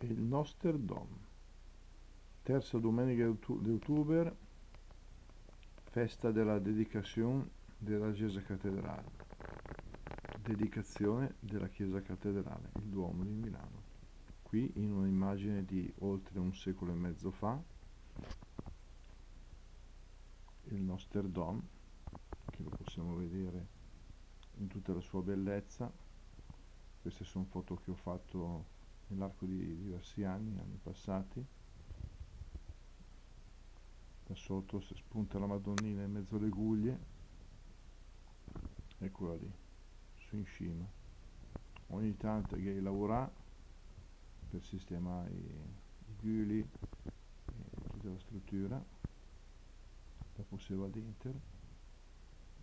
il Nosterdom, terza domenica di ottobre, festa della dedicazione della Chiesa Cattedrale, dedicazione della Chiesa Cattedrale, il Duomo di Milano. Qui in un'immagine di oltre un secolo e mezzo fa, il Nosterdom, che lo possiamo vedere in tutta la sua bellezza. Queste sono foto che ho fatto nell'arco di diversi anni passati. Da sotto spunta la Madonnina in mezzo alle guglie, eccola lì, su in cima. Ogni tanto che lavora per sistemare i guli e tutta la struttura. Dopo si va dentro,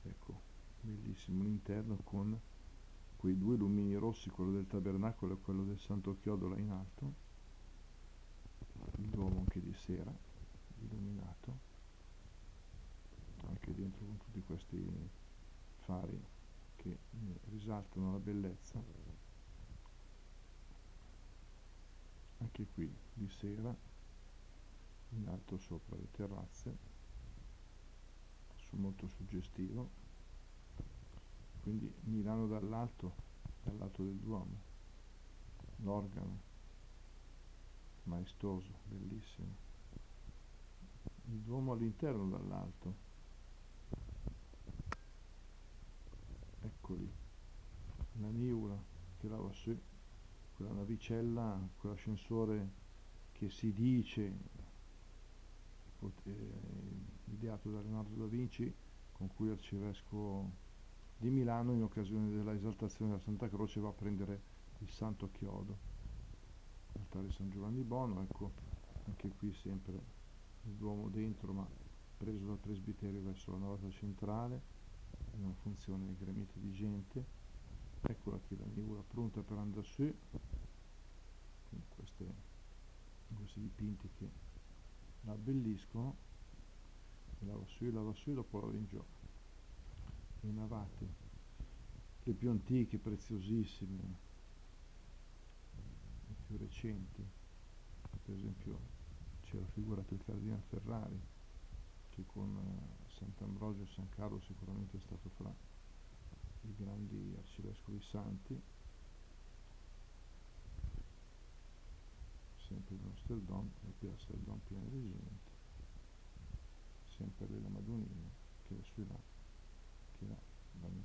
ecco, bellissimo l'interno con quei due lumini rossi, quello del tabernacolo e quello del Santo Chiodo là in alto, il Duomo anche di sera, illuminato, anche dentro con tutti questi fari che risaltano la bellezza, anche qui di sera, in alto sopra le terrazze, molto suggestivo. Quindi Milano dall'alto, dal lato del Duomo, l'organo maestoso, bellissimo, il Duomo all'interno dall'alto, eccoli, la nivola che la va su, quella navicella, quell'ascensore che si dice ideato da Leonardo da Vinci, con cui l'arcivescovo di Milano in occasione della esaltazione della Santa Croce va a prendere il Santo Chiodo, altare San Giovanni Bono. Ecco, anche qui sempre il Duomo dentro, ma preso dal presbiterio verso la navata centrale, in una funzione gremita di gente. Eccola qui la nivola pronta per andare su, con questi dipinti che la abbelliscono, e la va su e dopo la va in giù. Le navate, le più antiche, preziosissime, le più recenti, per esempio c'è raffigurato il Cardinal Ferrari, che con Sant'Ambrogio e San Carlo sicuramente è stato fra i grandi arcivescovi santi. Sempre il Nosterdom, la piazza del Dom piena di gente, sempre lì la Madonnina che è su là, che là vanno